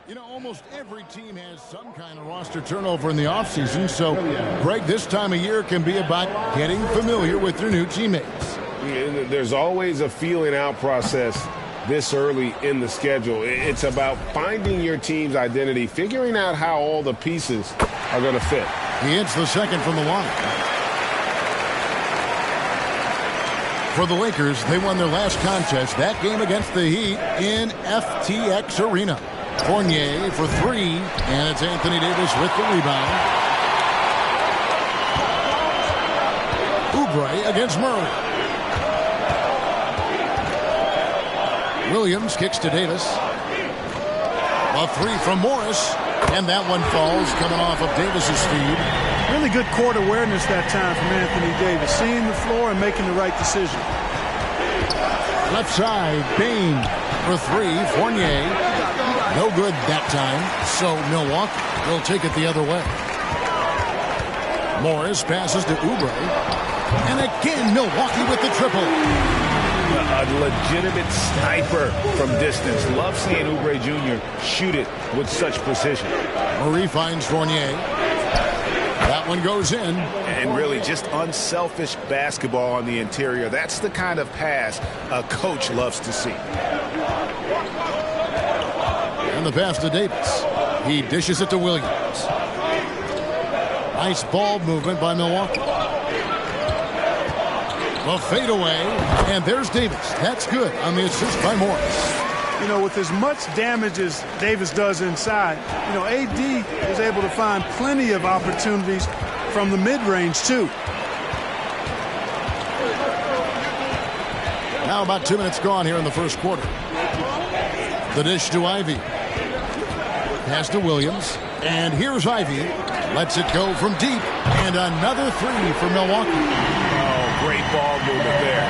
You know, almost every team has some kind of roster turnover in the offseason, so, Greg, this time of year can be about getting familiar with your new teammates. There's always a feeling out process this early in the schedule. It's about finding your team's identity, figuring out how all the pieces are going to fit. He hits the second from the line. For the Lakers, they won their last contest, that game against the Heat, in FTX Arena. Fournier for three, and it's Anthony Davis with the rebound. Oubre against Murray. Williams kicks to Davis. A three from Morris, and that one falls coming off of Davis's feed. Really good court awareness that time from Anthony Davis, seeing the floor and making the right decision. Left side, Bain for three. Fournier, no good that time, so Milwaukee will take it the other way. Morris passes to Oubre, and again Milwaukee with the triple. A legitimate sniper from distance. Love seeing Oubre Jr. shoot it with such precision. Murray finds Fournier. That one goes in. And really just unselfish basketball on the interior. That's the kind of pass a coach loves to see. And the pass to Davis. He dishes it to Williams. Nice ball movement by Milwaukee. A fadeaway, and there's Davis. That's good on the assist by Morris. You know, with as much damage as Davis does inside, you know, AD is able to find plenty of opportunities from the mid-range, too. Now about 2 minutes gone here in the first quarter. The dish to Ivy. Pass to Williams, and here's Ivy. Lets it go from deep, and another three for Milwaukee. Oh, great ball movement there.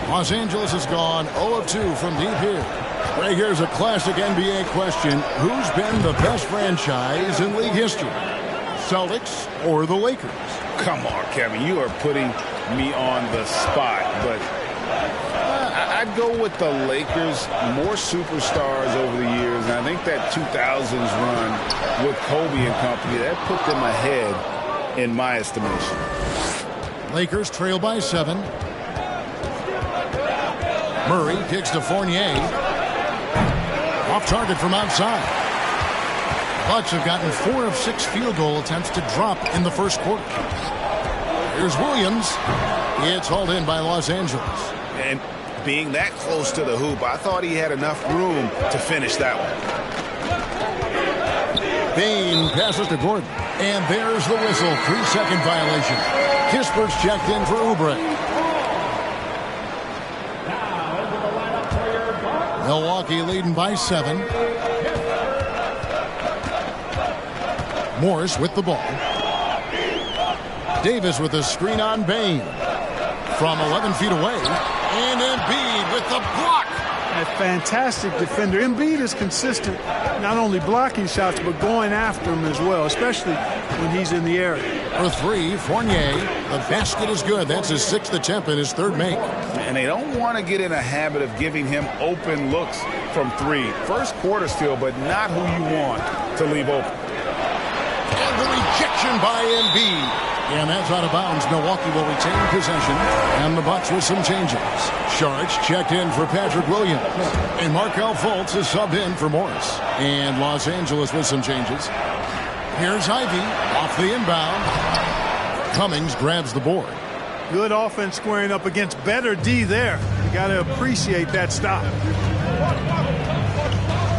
Los Angeles has gone 0 of 2 from deep here. Right, here's a classic NBA question. Who's been the best franchise in league history? Celtics or the Lakers? Come on, Kevin. You are putting me on the spot, but I'd go with the Lakers. More superstars over the years, and I think that 2000s run with Kobe and company, that put them ahead in my estimation. Lakers trail by 7. Murray kicks to Fournier. Off target from outside. Bucks have gotten 4 of 6 field goal attempts to drop in the first quarter. Here's Williams. It's hauled in by Los Angeles. And being that close to the hoop, I thought he had enough room to finish that one. Bain passes to Gordon. And there's the whistle. 3-second violation. Kispert's checked in for Oubre. Milwaukee leading by 7. Morris with the ball. Davis with a screen on Bain. From 11 feet away. And Embiid with the block. A fantastic defender. Embiid is consistent, not only blocking shots, but going after them as well, especially when he's in the area. For 3, Fournier. The basket is good. That's his 6th attempt and his 3rd make. And they don't want to get in a habit of giving him open looks from 3. First quarter still, but not who you want to leave open. And the rejection by Embiid. And that's out of bounds. Milwaukee will retain possession. And the Bucks with some changes. Sharks checked in for Patrick Williams. And Markelle Fultz is subbed in for Morris. And Los Angeles with some changes. Here's Ivy off the inbound. Cummings grabs the board. Good offense squaring up against better D there. You got to appreciate that stop.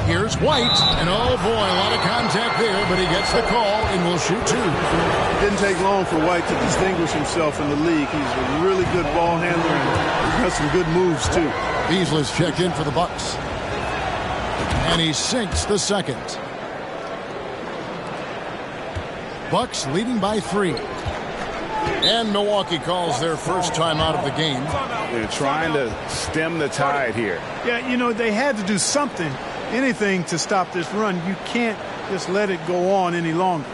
Here's White, and oh boy, a lot of contact there, but he gets the call and will shoot 2. It didn't take long for White to distinguish himself in the league. He's a really good ball handler, and he's got some good moves too. Beasley's checked in for the Bucks. And he sinks the second. Bucks leading by 3. And Milwaukee calls their first time out of the game. They're trying to stem the tide here. Yeah, you know, they had to do something, anything to stop this run. You can't just let it go on any longer.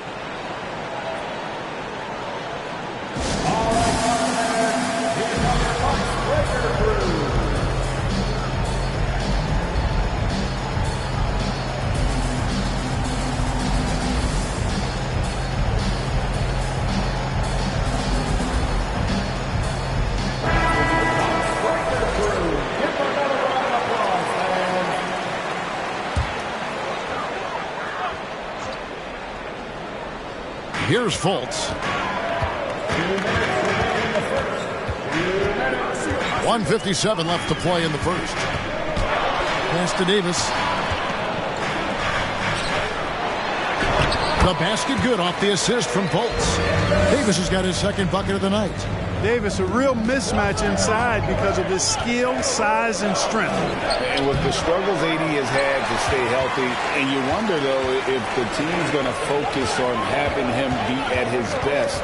Here's Fultz. 1:57 left to play in the first. Pass to Davis. The basket good off the assist from Fultz. Davis has got his second bucket of the night. Davis, a real mismatch inside because of his skill, size, and strength. And with the struggles AD has had to stay healthy, and you wonder, though, if the team's going to focus on having him be at his best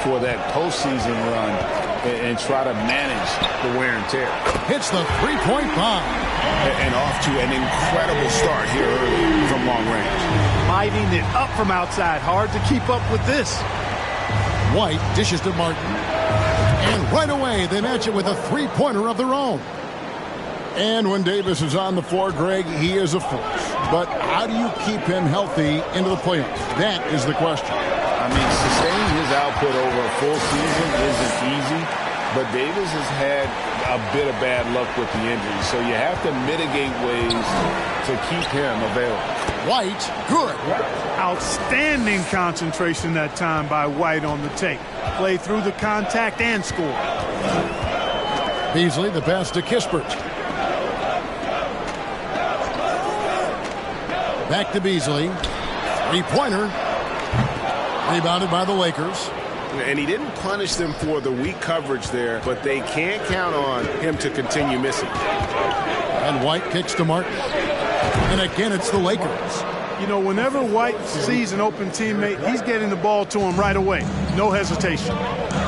for that postseason run and try to manage the wear and tear. Hits the three-point bomb. And off to an incredible start here early from long range. Lighting it up from outside. Hard to keep up with this. White dishes to Martin. And right away, they match it with a three-pointer of their own. And when Davis is on the floor, Greg, he is a force. But how do you keep him healthy into the playoffs? That is the question. I mean, sustaining his output over a full season isn't easy, but Davis has had a bit of bad luck with the injury, so you have to mitigate ways to keep him available. White, good. Outstanding concentration that time by White on the take. Play through the contact and score. Beasley, the pass to Kispert. Back to Beasley. Three-pointer. Rebounded by the Lakers. And he didn't punish them for the weak coverage there, but they can't count on him to continue missing. And White kicks to Martin. And again, it's the Lakers. You know, whenever White sees an open teammate, he's getting the ball to him right away. No hesitation.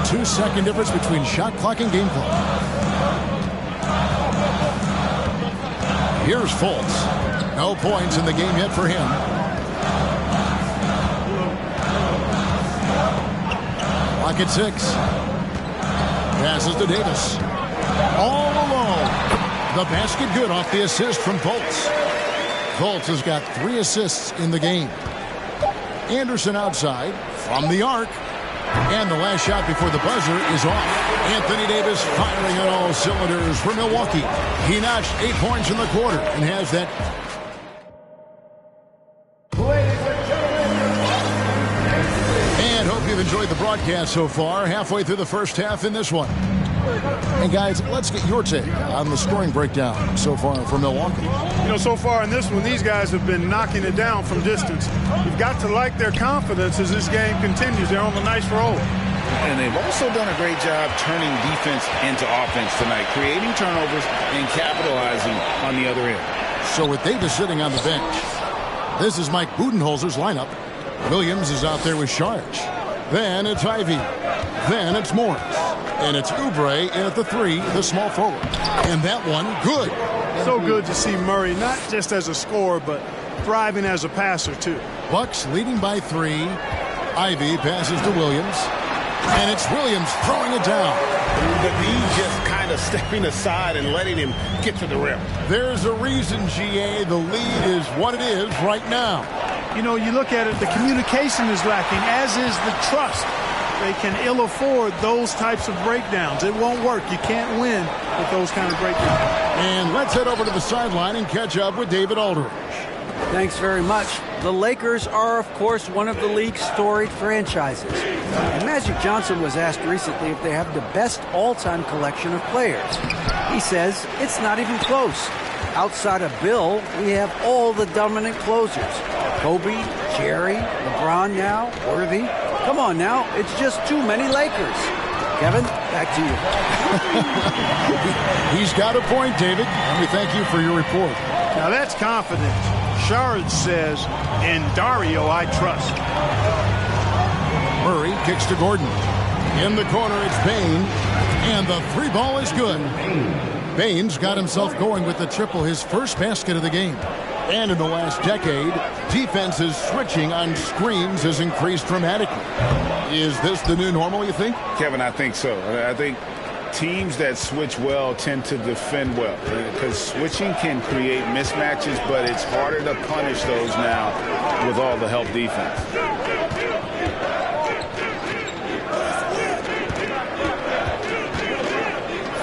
2-second difference between shot clock and game clock. Here's Fultz. No points in the game yet for him. Clock at 6. Passes to Davis. All alone. The basket good off the assist from Fultz. Fultz has got 3 assists in the game. Anderson outside from the arc. And the last shot before the buzzer is off. Anthony Davis firing on all cylinders for Milwaukee. He notched 8 points in the quarter and has that. And hope you've enjoyed the broadcast so far. Halfway through the first half in this one. And guys, let's get your take on the scoring breakdown so far for Milwaukee. You know, so far in this one, these guys have been knocking it down from distance. You've got to like their confidence as this game continues. They're on a nice roll. And they've also done a great job turning defense into offense tonight, creating turnovers and capitalizing on the other end. So with Davis sitting on the bench, this is Mike Budenholzer's lineup. Williams is out there with Sharge. Then it's Ivy. Then it's Morris. And it's Oubre in at the 3, the small forward. And that one, good. So good to see Murray, not just as a scorer, but thriving as a passer, too. Bucks leading by 3. Ivy passes to Williams. And it's Williams throwing it down. The D just kind of stepping aside and letting him get to the rim. There's a reason, GA, the lead is what it is right now. You know, you look at it, the communication is lacking, as is the trust. They can ill afford those types of breakdowns. It won't work. You can't win with those kind of breakdowns. And let's head over to the sideline and catch up with David Aldridge. Thanks very much. The Lakers are, of course, one of the league's storied franchises. And Magic Johnson was asked recently if they have the best all-time collection of players. He says it's not even close. Outside of Bill, we have all the dominant closers. Kobe, Jerry, LeBron now, Worthy. Come on now, it's just too many Lakers. Kevin, back to you. He's got a point, David, and we thank you for your report. Now that's confidence. Shards says, in Dario I trust. Murray kicks to Gordon. In the corner, it's Bain, and the 3 ball is good. Bain's got himself going with the triple, his first basket of the game. And in the last decade, defenses switching on screens has increased dramatically. Is this the new normal, you think? Kevin, I think so. I think teams that switch well tend to defend well because switching can create mismatches, but it's harder to punish those now with all the help defense.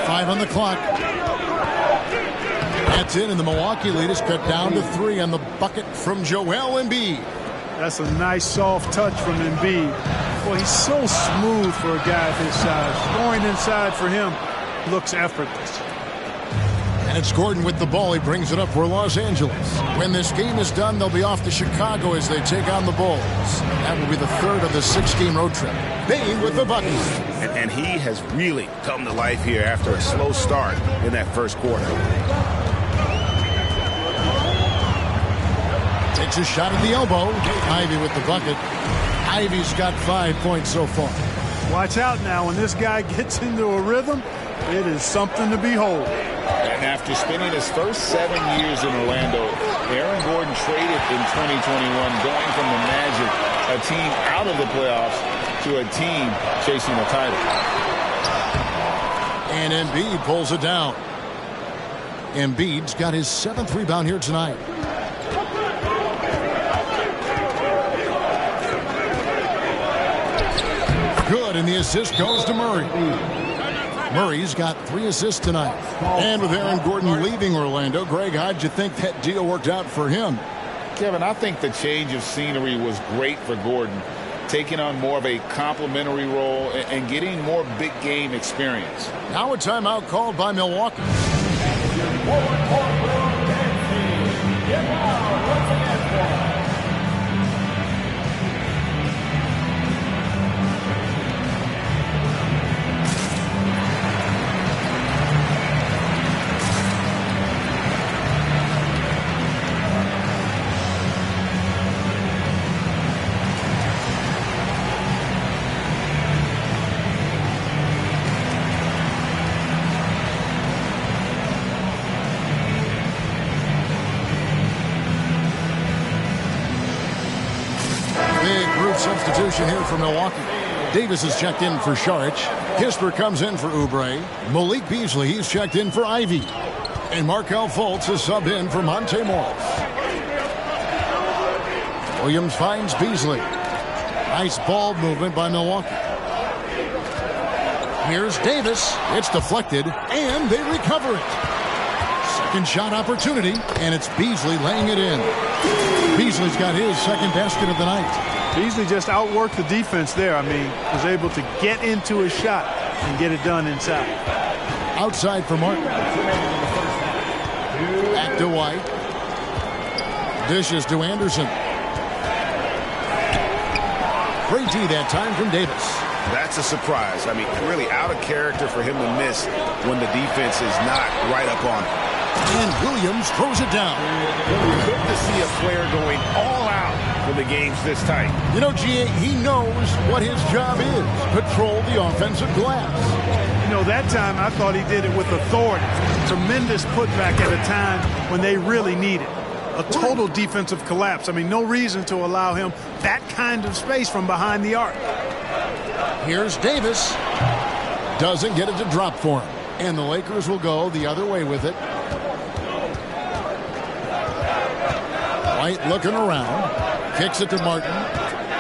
Five on the clock. That's in, and the Milwaukee lead is cut down to 3 on the bucket from Joel Embiid. That's a nice soft touch from Embiid. Boy, he's so smooth for a guy of his size. Going inside for him looks effortless. And it's Gordon with the ball. He brings it up for Los Angeles. When this game is done, they'll be off to Chicago as they take on the Bulls. That will be the third of the 6-game road trip. Bane with the bucket. And he has really come to life here after a slow start in that first quarter. Takes a shot at the elbow. Ivy with the bucket. Ivy's got 5 points so far. Watch out now. When this guy gets into a rhythm, it is something to behold. And after spending his first 7 years in Orlando, Aaron Gordon traded in 2021, going from the Magic, a team out of the playoffs, to a team chasing a title. And Embiid pulls it down. Embiid's got his 7th rebound here tonight. Good, and the assist goes to Murray. Murray's got 3 assists tonight. And with Aaron Gordon leaving Orlando, Greg, how'd you think that deal worked out for him? Kevin, I think the change of scenery was great for Gordon, taking on more of a complimentary role and getting more big game experience. Now a timeout called by Milwaukee. Substitution here for Milwaukee. Davis is checked in for Saric. Kispert comes in for Oubre. Malik Beasley, he's checked in for Ivy. And Markelle Fultz is subbed in for Monte Morris. Williams finds Beasley. Nice ball movement by Milwaukee. Here's Davis. It's deflected, and they recover it. Second shot opportunity, and it's Beasley laying it in. Beasley's got his second basket of the night. Beasley just outworked the defense there. I mean, was able to get into his shot and get it done inside. Outside for Martin. Back to White. Dishes to Anderson. Great D that time from Davis. That's a surprise. I mean, really out of character for him to miss when the defense is not right up on him. And Williams throws it down. Good to see a player going all out when the game's this tight. You know, G.A., he knows what his job is. Patrol the offensive glass. You know, that time I thought he did it with authority. Tremendous putback at a time when they really need it. A total defensive collapse. I mean, no reason to allow him that kind of space from behind the arc. Here's Davis. Doesn't get it to drop for him. And the Lakers will go the other way with it. White looking around. Kicks it to Martin.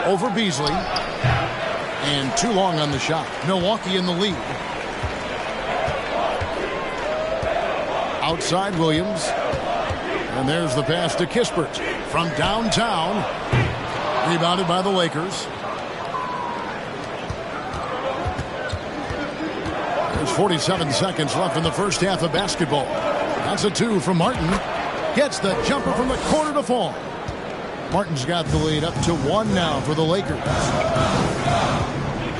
Over Beasley. And too long on the shot. Milwaukee in the lead. Outside Williams. And there's the pass to Kispert. From downtown. Rebounded by the Lakers. There's 47 seconds left in the first half of basketball. That's a 2 from Martin. Gets the jumper from the corner to fall. Martin's got the lead up to 1 now for the Lakers.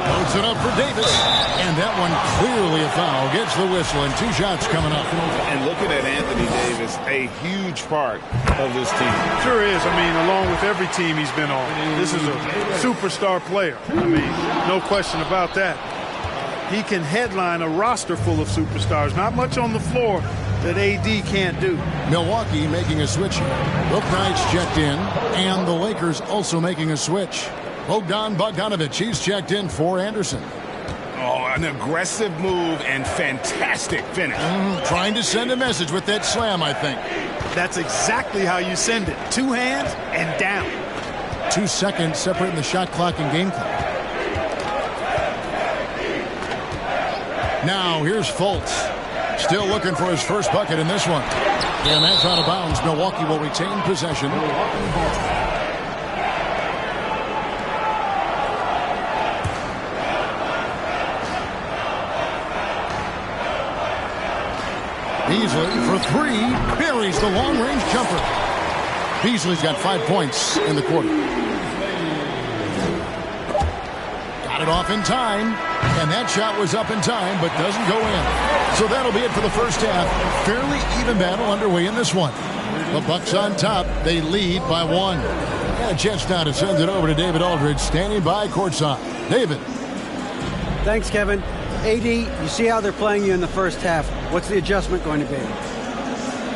Loads it up for Davis. And that one clearly a foul. Gets the whistle and 2 shots coming up. And looking at Anthony Davis, a huge part of this team. Sure is. I mean, along with every team he's been on. This is a superstar player. I mean, no question about that. He can headline a roster full of superstars. Not much on the floor that AD can't do. Milwaukee making a switch here. Bouknight's checked in, and the Lakers also making a switch. Bogdan Bogdanovic, he's checked in for Anderson. Oh, an aggressive move and fantastic finish. Trying to send a message with that slam, I think. That's exactly how you send it. 2 hands and down. 2 seconds separating the shot clock and game clock. Now here's Fultz. Still looking for his first bucket in this one. And that's out of bounds. Milwaukee will retain possession. Beasley for three. Buries the long-range jumper. Beasley's got 5 points in the quarter. Got it off in time. And that shot was up in time, but doesn't go in. So that'll be it for the first half. Fairly even battle underway in this one. The Bucks on top. They lead by 1. And a chance now to send it over to David Aldridge, standing by courtside. David. Thanks, Kevin. AD, you see how they're playing you in the first half. What's the adjustment going to be?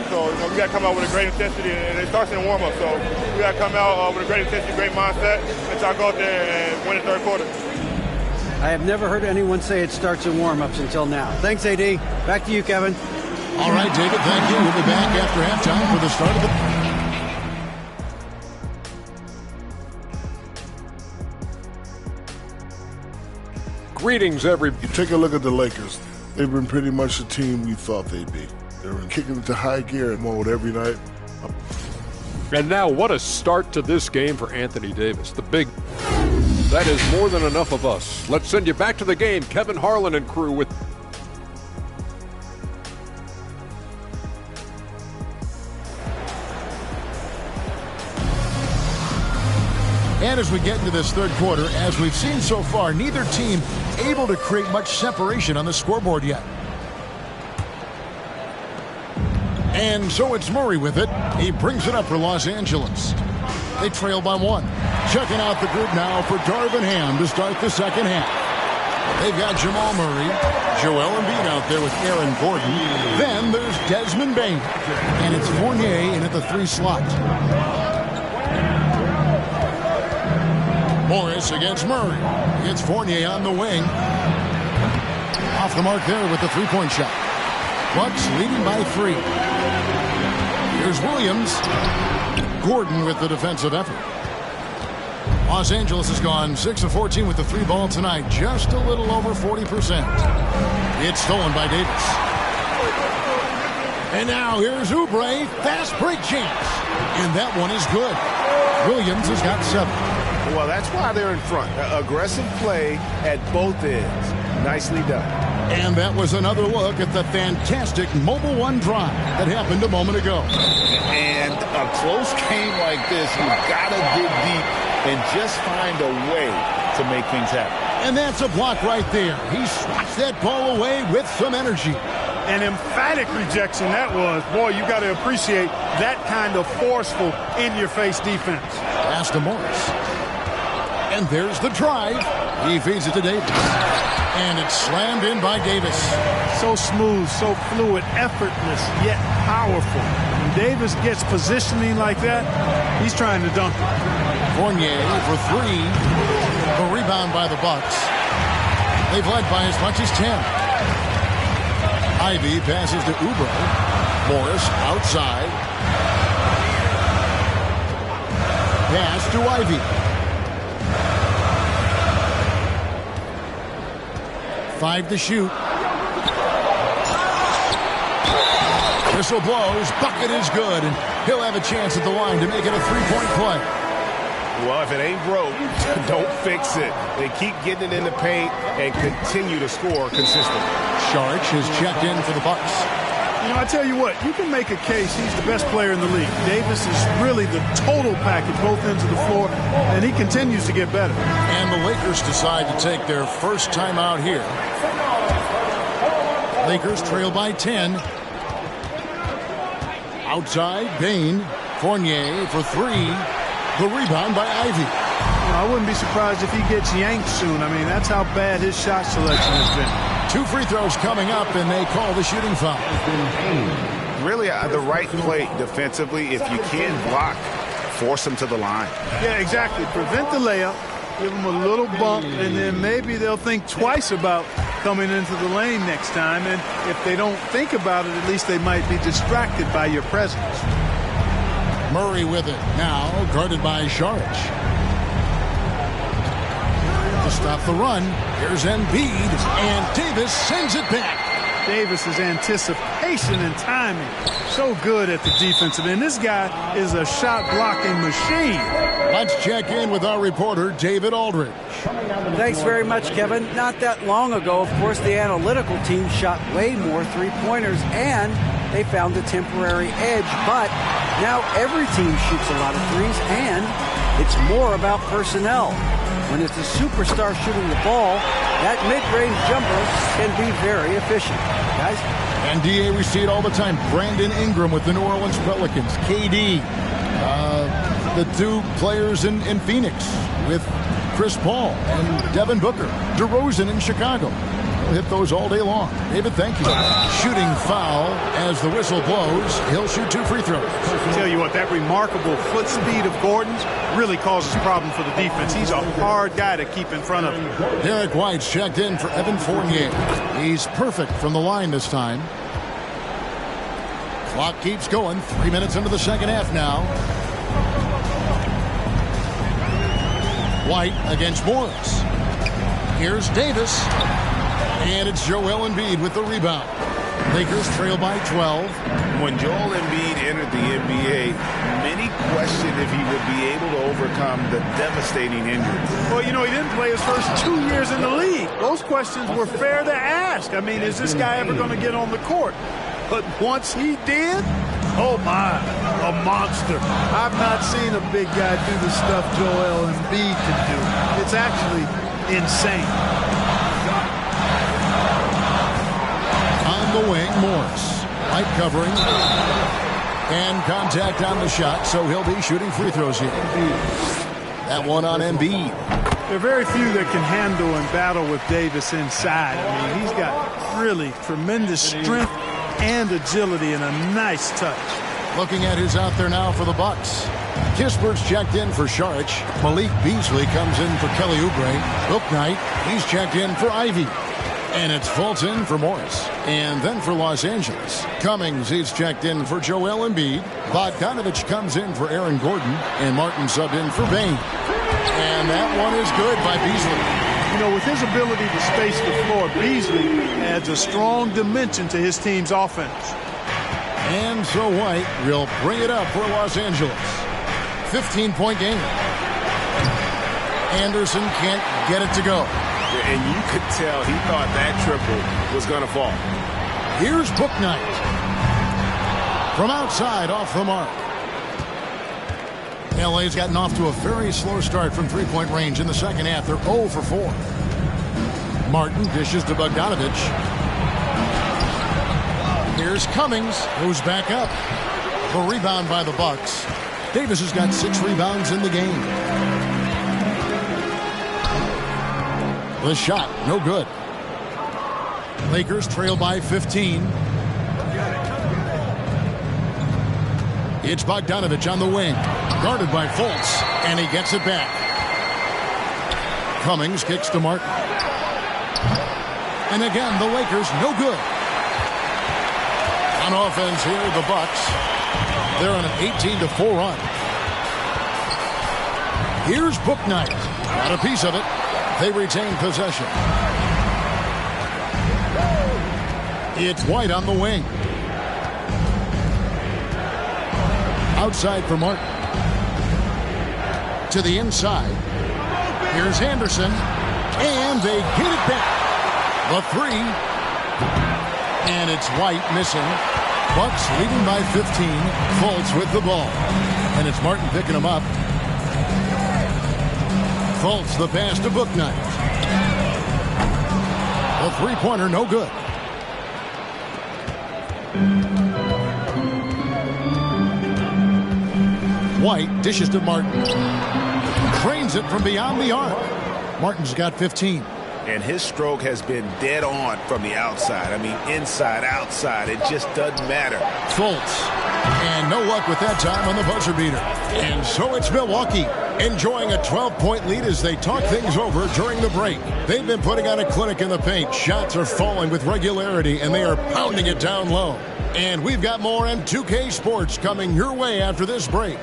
So we got to come out with a great intensity, and it starts in the warm-up. So we got to come out with a great intensity, great mindset, and try to go out there and win the third quarter. I have never heard anyone say it starts in warm-ups until now. Thanks, AD. Back to you, Kevin. All right, David, thank you. We'll be back after halftime for the start of the... Greetings, everybody. You take a look at the Lakers. They've been pretty much the team we thought they'd be. They're kicking into high gear mode every night. And now, what a start to this game for Anthony Davis. The big... That is more than enough of us. Let's send you back to the game. Kevin Harlan and crew with... And as we get into this third quarter, as we've seen so far, neither team able to create much separation on the scoreboard yet. And so it's Murray with it. He brings it up for Los Angeles. They trail by 1. Checking out the group now for Darvin Ham to start the second half. They've got Jamal Murray, Joel Embiid out there with Aaron Gordon. Then there's Desmond Bain. And it's Fournier in at the 3 slot. Morris against Murray. It's Fournier on the wing. Off the mark there with the 3-point shot. Bucks leading by 3. Here's Williams. Gordon with the defensive effort. Los Angeles has gone 6 of 14 with the 3 ball tonight. Just a little over 40%. It's stolen by Davis. And now here's Oubre. Fast break chance. And that one is good. Williams has got 7. Well, that's why they're in front. Aggressive play at both ends. Nicely done. And that was another look at the fantastic Mobile One drive that happened a moment ago. And a close game like this, you've got to dig deep and just find a way to make things happen. And that's a block right there. He swats that ball away with some energy. An emphatic rejection that was. Boy, you got to appreciate that kind of forceful, in-your-face defense. Pass to Morris. And there's the drive. He feeds it to Davis. And it's slammed in by Davis. So smooth, so fluid, effortless, yet powerful. When Davis gets positioning like that, he's trying to dunk it. Fournier for 3. A rebound by the Bucks. They've led by as much as 10. Ivy passes to Oubre. Morris outside. Pass to Ivy. 5 to shoot. Whistle blows. Bucket is good. And he'll have a chance at the line to make it a 3-point play. Well, if it ain't broke, don't fix it. They keep getting it in the paint and continue to score consistently. Sharch has checked in for the Bucks. You know, I tell you what, you can make a case he's the best player in the league. Davis is really the total package, both ends of the floor, and he continues to get better. And the Lakers decide to take their first time out here. Lakers trail by 10. Outside, Bain. Fournier for 3. The rebound by Ivy. You know, I wouldn't be surprised if he gets yanked soon. I mean, that's how bad his shot selection has been. 2 free throws coming up, and they call the shooting foul. Really, the right play defensively. If you can block, force them to the line. Yeah, exactly. Prevent the layup, give them a little bump, and then maybe they'll think twice about coming into the lane next time. And if they don't think about it, at least they might be distracted by your presence. Murray with it. Now guarded by Sharch. To stop the run, here's Embiid, and Davis sends it back. Davis's anticipation and timing, so good at the defensive end. This guy is a shot-blocking machine. Let's check in with our reporter, David Aldridge. Thanks very much, Kevin. Not that long ago, of course, the analytical team shot way more 3-pointers, and they found a temporary edge, but now every team shoots a lot of threes, and it's more about personnel. When it's a superstar shooting the ball, that mid-range jumper can be very efficient. Guys? And DA, we see it all the time. Brandon Ingram with the New Orleans Pelicans. KD, the two players in Phoenix with Chris Paul and Devin Booker. DeRozan in Chicago. He'll hit those all day long. David, thank you. Shooting foul as the whistle blows. He'll shoot 2 free throws. I tell you what, that remarkable foot speed of Gordon's really causes a problem for the defense. He's a hard guy to keep in front of him. Derek White's checked in for Evan Fournier. He's perfect from the line this time. Clock keeps going. 3 minutes into the second half now. White against Morris. Here's Davis. And it's Joel Embiid with the rebound. Lakers trail by 12. When Joel Embiid entered the NBA, many questioned if he would be able to overcome the devastating injury. Well, you know, he didn't play his first 2 years in the league. Those questions were fair to ask. I mean, is this guy ever going to get on the court? But once he did, oh my, a monster. I've not seen a big guy do the stuff Joel Embiid can do. It's actually insane. On the wing, Morris. White covering. And contact on the shot, so he'll be shooting free throws here. That one on Embiid. There are very few that can handle and battle with Davis inside. I mean, he's got really tremendous strength and agility and a nice touch. Looking at who's out there now for the Bucks. Kispert's checked in for Saric. Malik Beasley comes in for Kelly Oubre. Bouknight, he's checked in for Ivy. And it's Fulton for Morris. And then for Los Angeles, Cummings, he's checked in for Joel Embiid. Bogdanovich comes in for Aaron Gordon. And Martin subbed in for Bane. And that one is good by Beasley. You know, with his ability to space the floor, Beasley adds a strong dimension to his team's offense. And so White will bring it up for Los Angeles. 15-point game. Anderson can't get it to go. And you could tell he thought that triple was going to fall. Here's Bouknight. From outside, off the mark. LA's gotten off to a very slow start from three-point range in the second half. They're 0 for 4. Martin dishes to Bogdanovich. Here's Cummings, who's back up. The rebound by the Bucks. Davis has got 6 rebounds in the game. The shot, no good. Lakers trail by 15. It's Bogdanovich on the wing. Guarded by Fultz, and he gets it back. Cummings kicks to Martin. And again, the Lakers, no good. On offense here, the Bucks. They're on an 18-4 run. Here's Bouknight. Got a piece of it. They retain possession. It's White on the wing. Outside for Martin. To the inside. Here's Anderson. And they get it back. The 3. And it's White missing. Bucks leading by 15. Fultz with the ball. And it's Martin picking him up. Fultz the pass to Bouknight. The three-pointer no good. White dishes to Martin. Cranes it from beyond the arc. Martin's got 15. And his stroke has been dead on from the outside. I mean, inside, outside, it just doesn't matter. Fultz. And no luck with that time on the buzzer beater. And so it's Milwaukee enjoying a 12-point lead as they talk things over during the break. They've been putting on a clinic in the paint. Shots are falling with regularity, and they are pounding it down low. And we've got more M2K Sports coming your way after this break.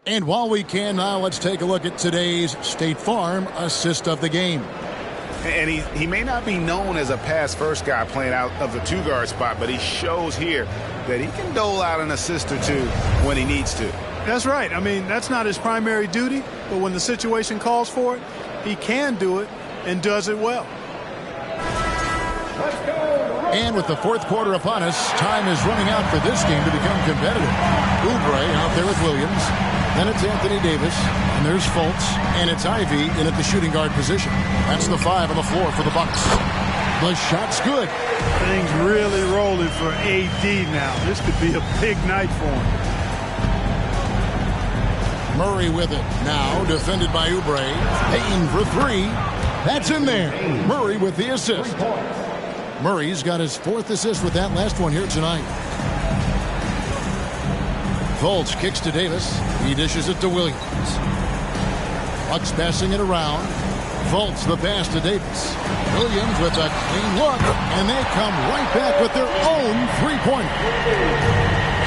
And while we can now, let's take a look at today's State Farm assist of the game. And he may not be known as a pass-first guy playing out of the two-guard spot, but he shows here that he can dole out an assist or two when he needs to. That's right. I mean, that's not his primary duty, but when the situation calls for it, he can do it and does it well. And with the fourth quarter upon us, time is running out for this game to become competitive. Oubre out there with Williams. Then it's Anthony Davis. And there's Fultz. And it's Ivy in at the shooting guard position. That's the 5 on the floor for the Bucks. The shot's good. Things really rolling for AD now. This could be a big night for him. Murray with it. Now defended by Oubre. Payton for 3. That's in there. Murray with the assist. Murray's got his 4th assist with that last one here tonight. Fultz kicks to Davis. He dishes it to Williams. Bucks passing it around. Fultz the pass to Davis. Williams with a clean look, and they come right back with their own three-pointer.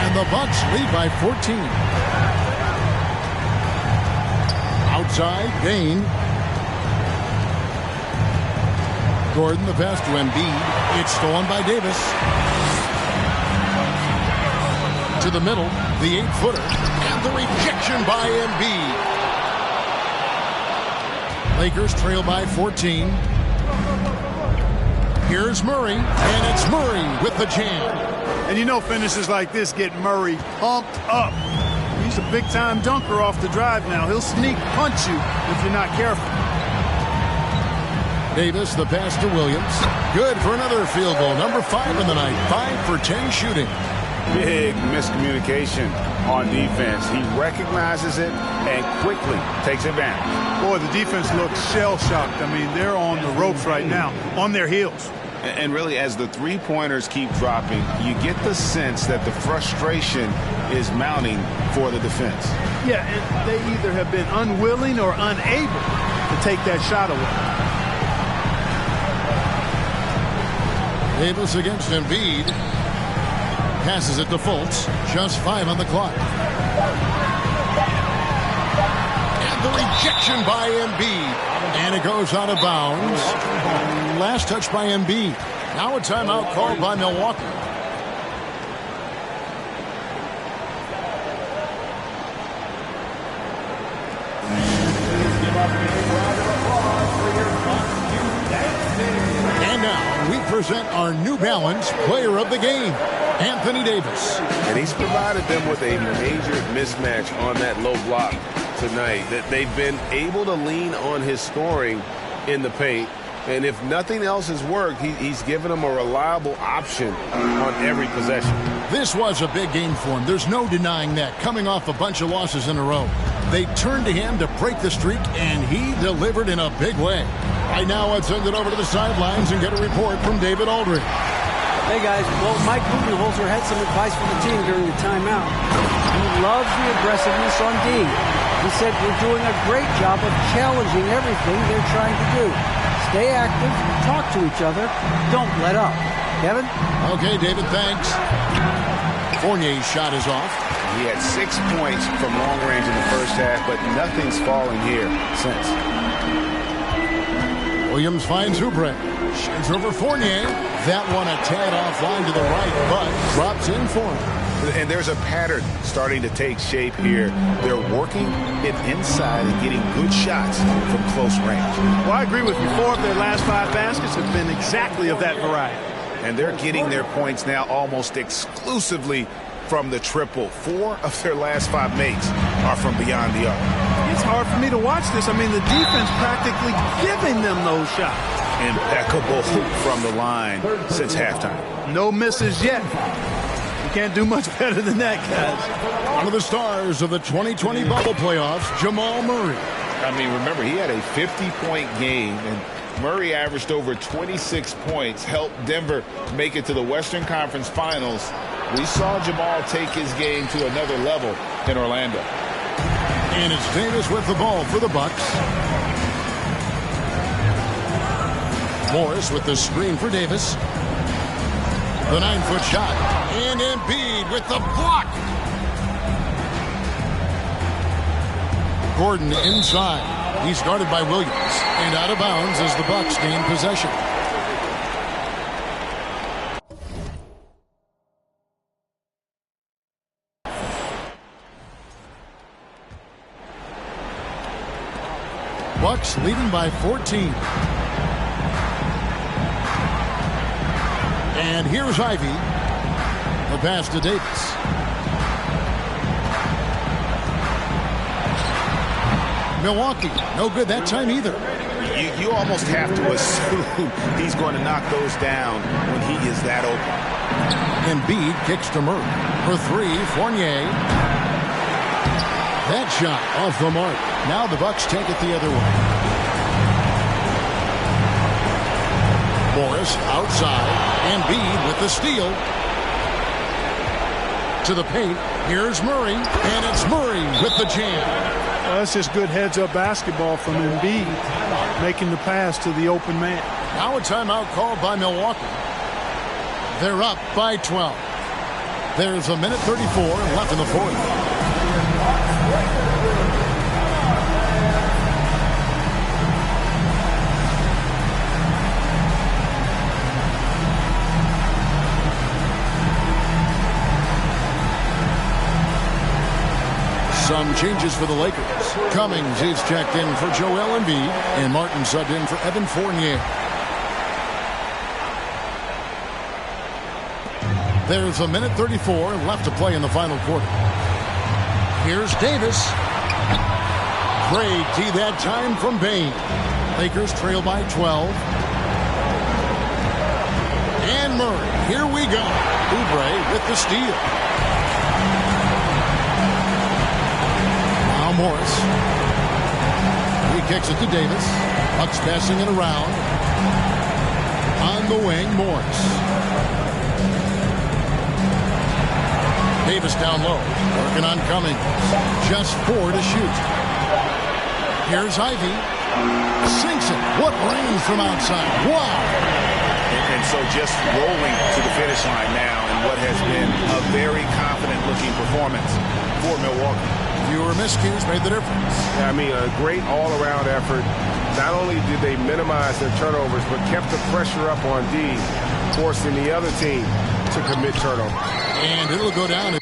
And the Bucks lead by 14. Outside, Bain. Gordon the pass to Embiid. It's stolen by Davis. To the middle, the 8-footer. And the rejection by Embiid. Lakers trail by 14. Here's Murray, and it's Murray with the jam. And you know finishes like this get Murray pumped up. He's a big-time dunker off the drive now. He'll sneak punch you if you're not careful. Davis, the pass to Williams. Good for another field goal. Number 5 in the night. 5 for 10 shooting. Big miscommunication on defense. He recognizes it and quickly takes advantage. Boy, the defense looks shell-shocked. I mean, they're on the ropes right now, on their heels. And really, as the three-pointers keep dropping, you get the sense that the frustration is mounting for the defense. Yeah, and they either have been unwilling or unable to take that shot away. Davis against Embiid. Passes it to Fultz. Just 5 on the clock. And the rejection by Embiid. And it goes out of bounds. Last touch by Embiid. Now a timeout called by Milwaukee. And now we present our New Balance player of the game, Anthony Davis. And he's provided them with a major mismatch on that low block tonight. That they've been able to lean on his scoring in the paint. And if nothing else has worked, he's given them a reliable option on every possession. This was a big game for him. There's no denying that. Coming off a bunch of losses in a row. They turned to him to break the streak, and he delivered in a big way. Right now, let's send it over to the sidelines and get a report from David Aldridge. Hey, guys. Well, Mike Budenholzer had some advice for the team during the timeout. He loves the aggressiveness on D. He said we're doing a great job of challenging everything they're trying to do. Stay active, talk to each other, don't let up. Kevin? Okay, David, thanks. Fournier's shot is off. He had 6 points from long range in the first half, but nothing's fallen here since. Williams finds Oubre. Shins over Fournier. That one a tad offline to the right, but drops in for him. And there's a pattern starting to take shape here. They're working it inside and getting good shots from close range. Well, I agree with you. 4 of their last 5 baskets have been exactly of that variety. And they're getting their points now almost exclusively from the triple. 4 of their last 5 makes are from beyond the arc. It's hard for me to watch this. I mean, the defense practically giving them those shots. Impeccable from the line since halftime. No misses yet. You can't do much better than that, guys. One of the stars of the 2020 bubble playoffs, Jamal Murray. I mean, remember, he had a 50-point game, and Murray averaged over 26 points, helped Denver make it to the Western Conference Finals. We saw Jamal take his game to another level in Orlando. And it's Davis with the ball for the Bucks. Morris with the screen for Davis. The 9-foot shot. And Embiid with the block. Gordon inside. He's guarded by Williams. And out of bounds as the Bucks gain possession. Bucks leading by 14. And here's Ivy. The pass to Davis. Milwaukee, no good that time either. You almost have to assume he's going to knock those down when he is that open. Embiid kicks to Murray. For three, Fournier. That shot off the mark. Now the Bucks take it the other way. Morris outside. Embiid with the steal. To the paint. Here's Murray. And it's Murray with the jam. Well, that's just good heads-up basketball from Embiid, making the pass to the open man. Now a timeout called by Milwaukee. They're up by 12. There's a minute 34 left in the fourth. Some changes for the Lakers. Cummings is checked in for Joel Embiid, and Martin subbed in for Evan Fournier. There's a minute 34 left to play in the final quarter. Here's Davis. Great D that time from Bain. Lakers trail by 12. And Murray. Here we go. Oubre with the steal. Morris. He kicks it to Davis. Bucks passing it around. On the wing, Morris. Davis down low. Working on Cummings. Just 4 to shoot. Here's Ivy. Sinks it. What range from outside. Wow. And so just rolling to the finish line now in what has been a very confident-looking performance for Milwaukee. Fewer miscues made the difference. I mean, a great all-around effort. Not only did they minimize their turnovers, but kept the pressure up on D, forcing the other team to commit turnovers. And it'll go down.